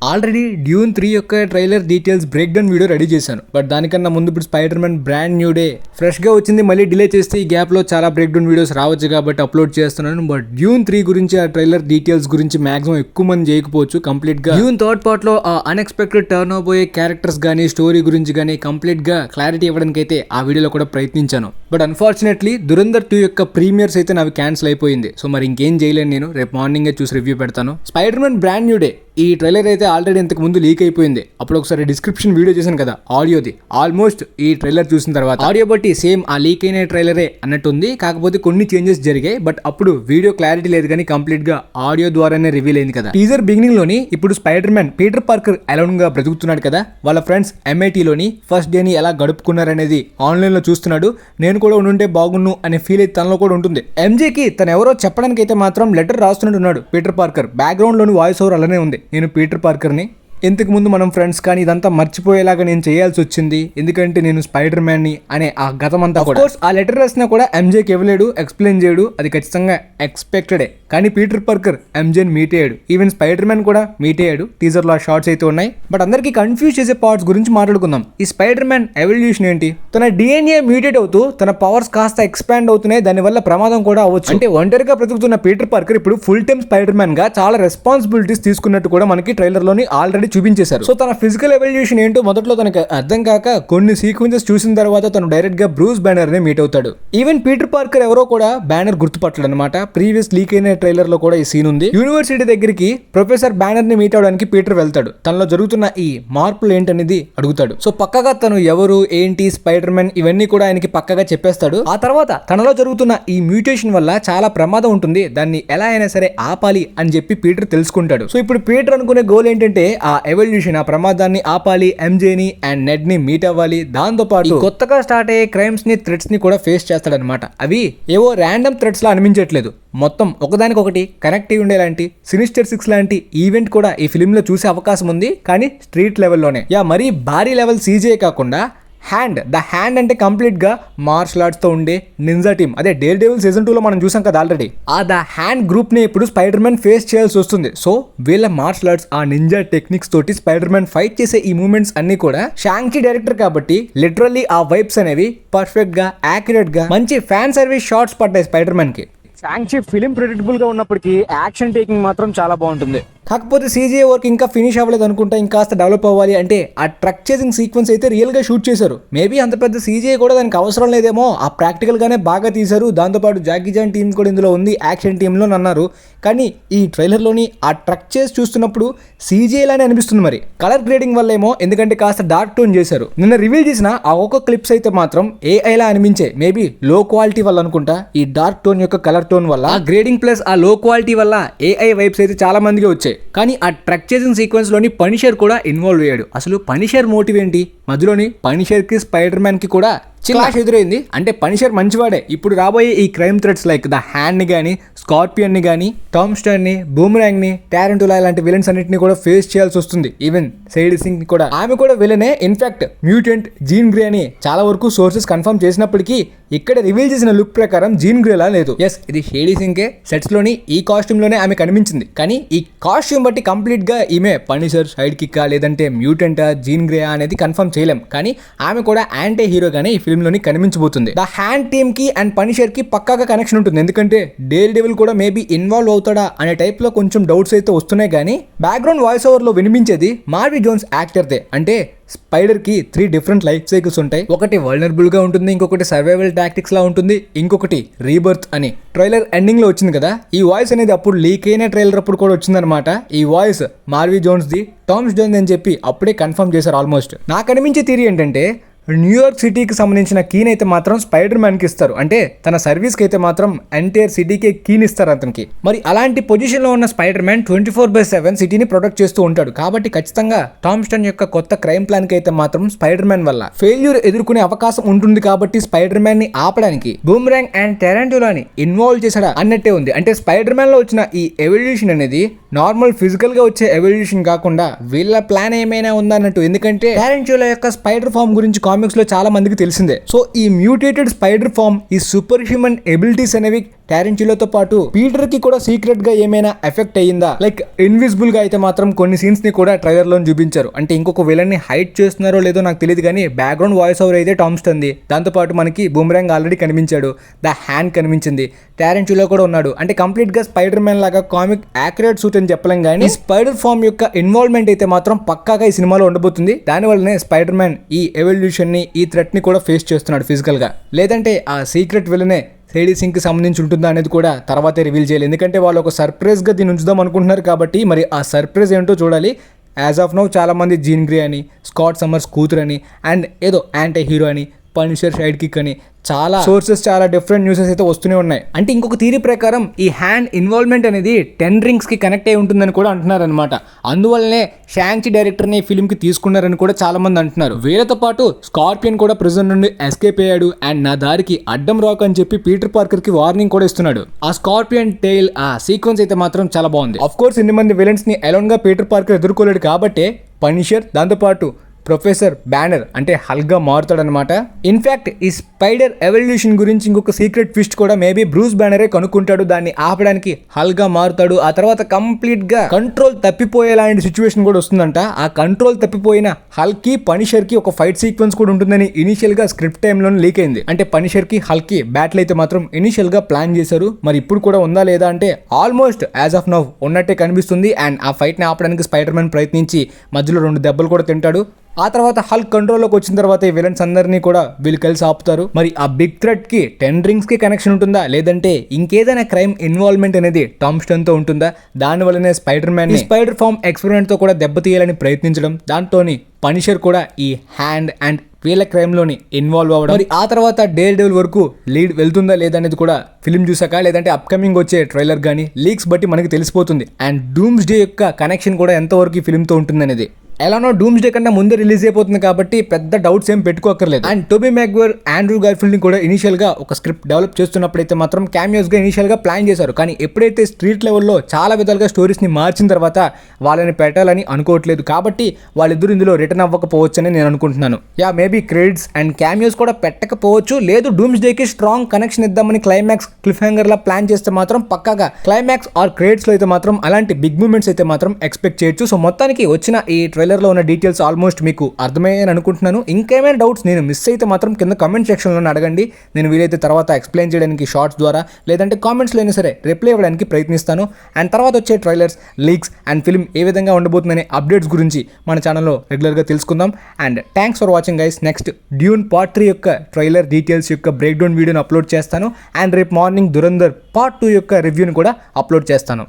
Already Dune 3 యొక్క trailer details break down video ready చేశాను. But దానికన్నా ముందు ఇప్పుడు spider man brand new day fresh గా వచ్చింది. మళ్ళీ డిలే చేస్తే ఈ గ్యాప్ లో చాలా బ్రేక్ డౌన్ వీడియోస్ రావచ్చు కాబట్టి అప్లోడ్ చేస్తున్నాను. బట్ డ్యూన్ 3 గురించి ఆ ట్రైలర్ డీటెయిల్స్ గురించి మాక్సిమం ఎక్కువ మంది చేయకపోవచ్చు. కంప్లీట్ గా డ్యూన్ థర్డ్ పార్ట్ లో ఆ అన్ఎక్స్పెక్టెడ్ టర్న్ అవబోయే క్యారెక్టర్స్ గానీ స్టోరీ గురించి గానీ కంప్లీట్ గా క్లారిటీ ఇవ్వడానికి అయితే ఆ వీడియోలో కూడా ప్రయత్నించాను. బట్ అన్ఫార్చునేట్లీ దురంధర్ 2 యొక్క ప్రీమియర్స్ అయితే నావి క్యాన్సిల్ అయిపోయింది. సో మరి ఇంకేం చేయలేను, నేను రేపు మార్నింగ్ చూసి రివ్యూ పెడతాను. Spider man brand new day ఈ ట్రైలర్ అయితే ఆల్రెడీ ఇంతకు ముందు లీక్ అయిపోయింది. అప్పుడు ఒకసారి డిస్క్రిప్షన్ వీడియో చేశాను కదా ఆడియోది. ఆల్మోస్ట్ ఈ ట్రైలర్ చూసిన తర్వాత ఆడియో బట్టి సేమ్ ఆ లీక్ అయిన ట్రైలరే అన్నట్టుంది. కాకపోతే కొన్ని చేంజెస్ జరిగాయి. బట్ అప్పుడు వీడియో క్లారిటీ లేదు కానీ కంప్లీట్ గా ఆడియో ద్వారానే రివీల్ అయింది కదా. టీజర్ బిగినింగ్ లోని ఇప్పుడు spider man Peter Parker alone గా బ్రతుకుతున్నాడు కదా. వాళ్ళ ఫ్రెండ్స్ MIT లోని ఫస్ట్ డే ని ఎలా గడుపుకున్నారనేది ఆన్లైన్ లో చూస్తున్నాడు. నేను కూడా ఉండుంటే బాగున్ను అనే ఫీల్ అయితే తనలో కూడా ఉంటుంది. MJకి తను ఎవరో చెప్పడానికి అయితే మాత్రం లెటర్ రాస్తున్నట్టు ఉన్నాడు పీటర్ పార్కర్. బ్యాక్గ్రౌండ్ లోని వాయిస్ ఓవర్ అలానే ఉంది. నేను పీటర్ పార్కర్ని ఇంతకు ముందు మనం ఫ్రెండ్స్ కానీ ఇదంతా మర్చిపోయేలాగా నేను చేయాల్సి వచ్చింది, ఎందుకంటే నేను స్పైడర్ మ్యాన్ ని అనే ఆ గతమంతా కూడా. ఆ లెటర్ రాసినా కూడా MJకి ఇవ్వలేడు, ఎక్స్ప్లెయిన్ చేయడు. అది ఖచ్చితంగా ఎక్స్పెక్టెడే. కానీ పీటర్ పార్కర్ MJని మీట్ అయ్యాడు. ఈవెన్ స్పైడర్ మ్యాన్ కూడా మీట్ అయ్యాడు. టీజర్ లో షార్ట్స్ అయితే ఉన్నాయి. బట్ అందరికి కన్ఫ్యూజ్ చేసే పార్ట్స్ గురించి మాట్లాడుకుందాం. ఈ స్పైడర్ మ్యాన్ ఎవల్యూషన్ ఏంటి? తన DNA మ్యూటేట్ అవుతూ తన పవర్స్ కాస్త ఎక్స్పాండ్ అవుతున్నాయి. దానివల్ల ప్రమాదం కూడా అవ్వచ్చు. అంటే ఒంటరిగా బ్రతుకుతున్న పీటర్ పార్కర్ ఇప్పుడు ఫుల్ టైమ్ స్పైడర్ మ్యాన్ గా చాలా రెస్పాన్సిబిలిటీస్ తీసుకున్నట్టు కూడా మనకి ట్రైలర్ లోని ఆల్రెడీ చూపించేశారు. సో తన ఫిజికల్ ఎవల్యూషన్ ఏంటో మొదట్లో తనకు అర్థం కాక కొన్ని సీక్వెన్సెస్ చూసిన తర్వాత తను డైరెక్ట్ గా బ్రూస్ బ్యానర్ ని మీట్ అవుతాడు. ఈవెన్ పీటర్ పార్కర్ ఎవరో కూడా బ్యానర్ గుర్తుపట్టడు అనమాట. ప్రీవియస్ లీక్ అయిన ట్రైలర్ లో కూడా ఈ సీన్ ఉంది. యూనివర్సిటీ దగ్గరికి ప్రొఫెసర్ బ్యానర్ ని మీట్ అవడానికి పీటర్ వెళ్తాడు. తనలో జరుగుతున్న ఈ మార్పులు ఏంటనేది అడుగుతాడు. సో పక్కగా తను ఎవరు ఏంటి స్పైడర్ మ్యాన్ ఇవన్నీ కూడా ఆయనకి పక్కగా చెప్పేస్తాడు. ఆ తర్వాత తనలో జరుగుతున్న ఈ మ్యూటేషన్ వల్ల చాలా ప్రమాదం ఉంటుంది, దాన్ని ఎలా అయినా సరే ఆపాలి అని చెప్పి పీటర్ తెలుసుకుంటాడు. సో ఇప్పుడు పీటర్ అనుకునే గోల్ ఏంటంటే ఆ ఎవల్యూషన్, ఆ ప్రమాదాన్ని ఆపాలి, MJని అండ్ నెడ్ ని మీట్ అవ్వాలి. దాంతో పాటు కొత్తగా స్టార్ట్ అయ్యే క్రైమ్స్ ని థ్రెట్స్ ని కూడా ఫేస్ చేస్తాడనమాట. అవి ఏవో ర్యాండమ్ థ్రెట్స్ లా అనిపించట్లేదు, మొత్తం ఒకదానికొకటి కనెక్ట్ అయి ఉండేలాంటి సినిస్టర్ 6 లాంటి ఈవెంట్ కూడా ఈ ఫిల్మ్ లో చూసే అవకాశం ఉంది. కానీ స్ట్రీట్ లెవెల్లోనే. మరీ భారీ లెవెల్ CGI కాకుండా ద హ్యాండ్ అంటే కంప్లీట్ గా మార్షల్ ఆర్ట్స్ తో ఉండే నింజా టీమ్. అదే డేర్ డెవిల్ సీజన్ 2 లో మనం చూసాం కదా ఆల్రెడీ. ద హ్యాండ్ గ్రూప్ ని ఇప్పుడు స్పైడర్ మ్యాన్ ఫేస్ చేయాల్సి వస్తుంది. సో వీళ్ళ మార్షల్ ఆర్ట్స్ ఆ నింజా టెక్నిక్స్ తోటి స్పైడర్ మ్యాన్ ఫైట్ చేసే ఈ మూమెంట్స్ అన్ని కూడా షాంగ్ చి డైరెక్టర్ కాబట్టి లిటరల్లీ ఆ వైబ్స్ అనేవి పర్ఫెక్ట్ గా యాక్యురేట్ గా మంచి ఫ్యాన్ సర్వీస్ షాట్స్ పడ్డాయి స్పైడర్ మ్యాన్ కి. షాంగ్ చి ఫిలిం ప్రెడిక్టబుల్ గా ఉన్నప్పటికీ యాక్షన్ టేకింగ్ మాత్రం చాలా బాగుంటుంది. కాకపోతే CGI వర్క్ ఇంకా ఫినిష్ అవ్వలేదు అనుకుంటా, ఇంకాస్త డెవలప్ అవ్వాలి. అంటే ఆ ట్రక్ చేసింగ్ సీక్వెన్స్ అయితే రియల్ గా షూట్ చేశారు. మేబీ అంత పెద్ద CGI కూడా దానికి అవసరం లేదేమో, ఆ ప్రాక్టికల్ గానే బాగా తీశారు. దాంతోపాటు జాకీ చాన్ టీమ్ కూడా ఇందులో ఉంది, యాక్షన్ టీంలో అన్నారు. కానీ ఈ ట్రైలర్ లోని ఆ ట్రక్ చేసి చూస్తున్నప్పుడు CGI లానే అనిపిస్తుంది. మరి కలర్ గ్రేడింగ్ వల్ల ఏమో, ఎందుకంటే కాస్త డార్క్ టోన్ చేశారు. నిన్న రివీల్ చేసిన ఆ ఒక్క క్లిప్స్ అయితే మాత్రం AI లా అనిపించే. మేబీ లో క్వాలిటీ వల్ల అనుకుంటా, ఈ డార్క్ టోన్ యొక్క కలర్ టోన్ వల్ల, ఆ గ్రేడింగ్ ప్లస్ ఆ లో క్వాలిటీ వల్ల AI వైబ్స్ అయితే చాలా మందికి వచ్చాయి. కానీ ఆ ట్రక్ చేసింగ్ సీక్వెన్స్ లోని పనిషర్ కూడా ఇన్వాల్వ్ అయ్యాడు. అసలు పనిషర్ మోటివ్ ఏంటి? మధ్యలోని పనిషర్ కి స్పైడర్ మ్యాన్ కి కూడా క్లాష్ ఎదురైంది. అంటే పనిషర్ మంచివాడే. ఇప్పుడు రాబోయే ఈ crime threats like the hand ని గానీ, స్కార్పియన్ ని గానీ, టామ్ స్టర్న్ ని, బూమరాంగ్ ని, టారెంటులా ఇలాంటి విలన్స్ అన్నింటినీ కూడా ఫేస్ చేయాల్సి వస్తుంది. ఈవెన్ సైడ్ సింగ్ ని కూడా, ఆమె కూడా విలనే. ఇన్ఫాక్ట్ మ్యూటెంట్ జీన్ గ్రే అని చాలా వరకు సోర్సెస్ కన్ఫర్మ్ చేసినప్పటికీ ఇక్కడ రివీల్ చేసిన లుక్ ప్రకారం జీన్ గ్రే లా లేదు. ఎస్, ఇది షేడీ సింగే. సెట్స్ లోని ఈ కాస్ట్యూమ్ లోనే ఆమె కనిపించింది. కానీ ఈ కాస్ట్యూమ్ బట్టి కంప్లీట్ గా ఈమె పనిషర్ సైడ్ కిక్కా లేదంటే మ్యూటెంటా జీన్ గ్రే అనేది కన్ఫర్మ్ చేయలేం. కానీ ఆమె కూడా యాంటీ హీరోగానే ఈ ఫిల్మ్ లోని కనిపించబోతుంది. ద హ్యాండ్ టీమ్ కి అండ్ పనిషర్ కి పక్కాగా కనెక్షన్ ఉంటుంది. ఎందుకంటే డేర్ డెవిల్ కూడా మేబీ ఇన్వాల్వ్ అవుతాడా అనే టైప్ లో కొంచెం డౌట్స్ అయితే వస్తున్నాయి. కానీ బ్యాక్గ్రౌండ్ వాయిస్ ఓవర్ లో వినిపించేది మార్వీ జోన్స్ యాక్టర్దే. అంటే స్పైడర్ కి 3 డిఫరెంట్ లైఫ్ సైకిల్స్ ఉంటాయి. ఒకటి వల్నరబుల్ గా ఉంటుంది, ఇంకొకటి సర్వైవల్ టాక్టిక్స్ లా ఉంటుంది, ఇంకొకటి రీబర్త్ అని ట్రైలర్ ఎండింగ్ లో వచ్చింది కదా. ఈ వాయిస్ అనేది అప్పుడు లీక్ అయిన ట్రైలర్ అప్పుడు కూడా వచ్చిందనమాట. ఈ వాయిస్ మార్వీ జోన్స్ ది, టామ్ స్టర్న్ అని చెప్పి అప్పుడే కన్ఫర్మ్ చేశారు ఆల్మోస్ట్. నాకు అనిపించే థియరీ ఏంటంటే న్యూయార్క్ సిటీకి సంబంధించిన కీన్ అయితే మాత్రం స్పైడర్ మ్యాన్ కి ఇస్తారు. అంటే తన సర్వీస్ కి అయితే మాత్రం ఎంటైర్ సిటీకి కీన్ ఇస్తారు అతనికి. మరి అలాంటి పొజిషన్ లో ఉన్న స్పైడర్ మ్యాన్ 24/7 సిటీని ప్రొటెక్ట్ చేస్తూ ఉంటాడు. కాబట్టి ఖచ్చితంగా టామ్ స్టర్న్ యొక్క కొత్త క్రైమ్ ప్లాన్ కి అయితే మాత్రం స్పైడర్ మ్యాన్ వల్ల ఫెయిల్యూర్ ఎదుర్కొనే అవకాశం ఉంటుంది. కాబట్టి స్పైడర్ మ్యాన్ ని ఆపడానికి బూమరాంగ్ అండ్ టారెంటులాని ఇన్వాల్వ్ చేశాడా అన్నట్టే ఉంది. అంటే స్పైడర్ మ్యాన్ లో వచ్చిన ఈ ఎవల్యూషన్ అనేది నార్మల్ ఫిజికల్ గా వచ్చే ఎవల్యూషన్ కాకుండా వీళ్ళ ప్లాన్ ఏమైనా ఉందా అన్నట్టు. ఎందుకంటే టారెంటులా యొక్క స్పైడర్ ఫామ్ గురించి కామిక్స్ లో చాలా మందికి తెలిసిందే. సో ఈ మ్యూటేటెడ్ స్పైడర్ ఫామ్, ఈ సూపర్ హ్యూమన్ ఎబిలిటీస్ అనేవి టారెంటినోతో పాటు పీటర్ కి కూడా సీక్రెట్ గా ఏమైనా ఎఫెక్ట్ అయ్యిందా, లైక్ ఇన్విజిబుల్ గా అయితే మాత్రం కొన్ని సీన్స్ ని కూడా ట్రైలర్ లో చూపించారు. అంటే ఇంకొక విలన్ ని హైడ్ చేస్తున్నారో లేదో నాకు తెలియదు కానీ బ్యాక్గ్రౌండ్ వాయిస్ ఓవర్ అయితే టామ్స్టన్ ది. దాంతో పాటు మనకి బూమరాంగ్ ఆల్రెడీ కనిపించాడు, ద హ్యాండ్ కనిపించింది, టారెంటినో కూడా ఉన్నాడు. అంటే కంప్లీట్ గా స్పైడర్ మ్యాన్ లాగా కామిక్ యాక్యురేట్ సూట్ అని చెప్పలేం కానీ స్పైడర్ ఫామ్ యొక్క ఇన్వాల్వ్మెంట్ అయితే మాత్రం పక్కాగా ఈ సినిమాలో ఉండబోతుంది. దానివల్లనే స్పైడర్ మ్యాన్ ఈ ఎవల్యూషన్ ని, ఈ థ్రెట్ ని కూడా ఫేస్ చేస్తున్నాడు ఫిజికల్ గా. లేదంటే ఆ సీక్రెట్ విలనే సేడీ సింగ్ కి సంబంధించి ఉంటుందా అనేది కూడా తర్వాతే రివీల్ చేయాలి. ఎందుకంటే వాళ్ళు ఒక సర్ప్రైజ్ గా దీన్ని ఉంచుదాం అనుకుంటున్నారు కాబట్టి మరి ఆ సర్ప్రైజ్ ఏంటో చూడాలి. యాజ్ ఆఫ్ నౌ చాలా మంది జీన్ గ్రే అని, స్కాట్ సమ్మర్స్ కూతురు అని, అండ్ ఏదో యాంటీ హీరో అని, పనిషర్ సైడ్ కిక్ అని చాలా సోర్సెస్, చాలా డిఫరెంట్ న్యూసెస్ అయితే వస్తూనే ఉన్నాయి. అంటే ఇంకొక థియరీ ప్రకారం ఈ హ్యాండ్ ఇన్వాల్వ్మెంట్ అనేది 10 రింగ్స్ కి కనెక్ట్ అయి ఉంటుందని కూడా అంటున్నారు అనమాట. అందువల్లనే షాంగ్ చి డైరెక్టర్ ని ఫిల్మ్ కి తీసుకున్నారని కూడా చాలా మంది అంటున్నారు. వీళ్ళతో పాటు స్కార్పియన్ కూడా ప్రిజన్ నుండి ఎస్కేప్ అయ్యాడు అండ్ నా దారికి అడ్డం రాక్ అని చెప్పి పీటర్ పార్కర్ కి వార్నింగ్ కూడా ఇస్తున్నాడు. ఆ స్కార్పియన్ టైల్, ఆ సీక్వెన్స్ అయితే మాత్రం చాలా బాగుంది. ఆఫ్ కోర్స్ ఇన్ని మంది విలన్స్ ని అలోన్ గా పీటర్ పార్కర్ ఎదుర్కోలేడు కాబట్టి పనిషర్, దాంతోపాటు ప్రొఫెసర్ బ్యానర్ అంటే హల్గా మారుతాడనమాట. ఇన్ఫాక్ట్ ఈ స్పైడర్ ఎవల్యూషన్ గురించి ఇంకొక సీక్రెట్ ట్విస్ట్ కూడా మేబీ బ్రూస్ బ్యానరే కనుక్కుంటాడు. దాన్ని ఆపడానికి హల్గా మారుతాడు. ఆ తర్వాత కంప్లీట్ గా కంట్రోల్ తప్పిపోయేలాంటి సిచ్యువేషన్ కూడా వస్తుందంట. ఆ కంట్రోల్ తప్పిపోయిన హల్క్ కి, పనిషర్ కి ఒక ఫైట్ సీక్వెన్స్ కూడా ఉంటుందని ఇనిషియల్ గా స్క్రిప్ట్ టైంలో లీక్ అయింది. అంటే పనిషర్ కి, హల్క్ కి బ్యాటిల్ అయితే మాత్రం ఇనిషియల్ గా ప్లాన్ చేశారు. మరి ఇప్పుడు కూడా ఉందా లేదా అంటే ఆల్మోస్ట్ యాజ్ ఆఫ్ నౌ ఉన్నట్టే కనిపిస్తుంది. అండ్ ఆ ఫైట్ ని ఆపడానికి స్పైడర్ మ్యాన్ ప్రయత్నించి మధ్యలో 2 దెబ్బలు కూడా తింటాడు. ఆ తర్వాత హల్క్ కంట్రోల్లోకి వచ్చిన తర్వాత ఈ విలన్స్ అందరినీ కూడా వీళ్ళు కలిసి ఆపుతారు. మరి ఆ బిగ్ థ్రెట్ కి 10 రింగ్స్ కి కనెక్షన్ ఉంటుందా, లేదంటే ఇంకేదైనా క్రైమ్ ఇన్వాల్వ్మెంట్ అనేది టామ్స్టన్ తో ఉంటుందా? దానివల్లనే Spider Man spider farm experiment తో కూడా దెబ్బతీయాలని ప్రయత్నించడం, దాంతోని పనిషర్ కూడా ఈ హ్యాండ్ అండ్ వీళ్ళ క్రైమ్ లోని ఇన్వాల్వ్ అవ్వడం. మరి ఆ తర్వాత డేర్ డెవిల్ వరకు లీడ్ వెళ్తుందా లేదా అనేది కూడా ఫిల్మ్ చూసాక, లేదంటే అప్కమింగ్ వచ్చే ట్రైలర్ కానీ లీక్స్ బట్టి మనకి తెలిసిపోతుంది. అండ్ డూమ్స్ డే యొక్క కనెక్షన్ కూడా ఎంతవరకు ఈ ఫిల్మ్ తో ఉంటుంది అనేది. ఎలానో డూమ్స్ డే కన్నా ముందే రిలీజ్ అయిపోతుంది కాబట్టి పెద్ద డౌట్స్ ఏం పెట్టుకోకర్లేదు. అండ్ టోబీ మ్యాగ్వైర్, ఆండ్రూ గార్ఫీల్డ్ ని కూడా ఇనిషియల్ గా ఒక స్క్రిప్ట్ డెవలప్ చేస్తున్నప్పుడైతే మాత్రం క్యామియోస్ గా ఇనిషియల్ గా ప్లాన్ చేశారు. కానీ ఎప్పుడైతే స్ట్రీట్ లెవెల్లో చాలా విధాలుగా స్టోరీస్ ని మార్చిన తర్వాత వాళ్ళని పెట్టాలని అనుకోవట్లేదు. కాబట్టి వాళ్ళిద్దరు ఇందులో రిటర్న్ అవ్వకపోవచ్చని నేను అనుకుంటున్నాను. Yeah maybe credits and cameos కూడా పెట్టకపోవచ్చు. లేదు డూమ్స్ డే కి స్ట్రాంగ్ కనెక్షన్ ఇద్దామని క్లైమాక్స్ క్లిఫ్ హ్యాంగర్ లా ప్లాన్ చేస్తే మాత్రం పక్కాగా క్లైమాక్స్ ఆర్ క్రెడిట్స్ లో అయితే మాత్రం అలాంటి బిగ్ మూమెంట్స్ అయితే మాత్రం ఎక్స్పెక్ట్ చేయొచ్చు. సో మొత్తానికి వచ్చిన ఈ ట్రైలర్ లో ఉన్న డీటెయిల్స్ ఆల్మోస్ట్ మీకు అర్థమయ్యాయని అనుకుంటున్నాను. ఇంకేమైనా డౌట్స్ నేను మిస్ అయితే మాత్రం కింద కామెంట్ సెక్షన్లో అడగండి. నేను వీలైతే తర్వాత ఎక్స్ప్లెయిన్ చేయడానికి షార్ట్స్ ద్వారా, లేదంటే కామెంట్స్లో అయినా సరే రిప్లై ఇవ్వడానికి ప్రయత్నిస్తాను. అండ్ తర్వాత వచ్చే ట్రైలర్స్, లీక్స్ అండ్ ఫిల్మ్ ఏ విధంగా ఉండబోతుందనే అప్డేట్స్ గురించి మన ఛానల్లో రెగ్యులర్గా తెలుసుకుందాం. And thanks for watching guys. Next Dune part 3 యొక్క ట్రైలర్ డీటెయిల్స్ యొక్క బ్రేక్ డౌన్ వీడియోని అప్లోడ్ చేస్తాను. అండ్ రేపు మార్నింగ్ దురంధర్ పార్ట్ 2 యొక్క రివ్యూని కూడా అప్లోడ్ చేస్తాను.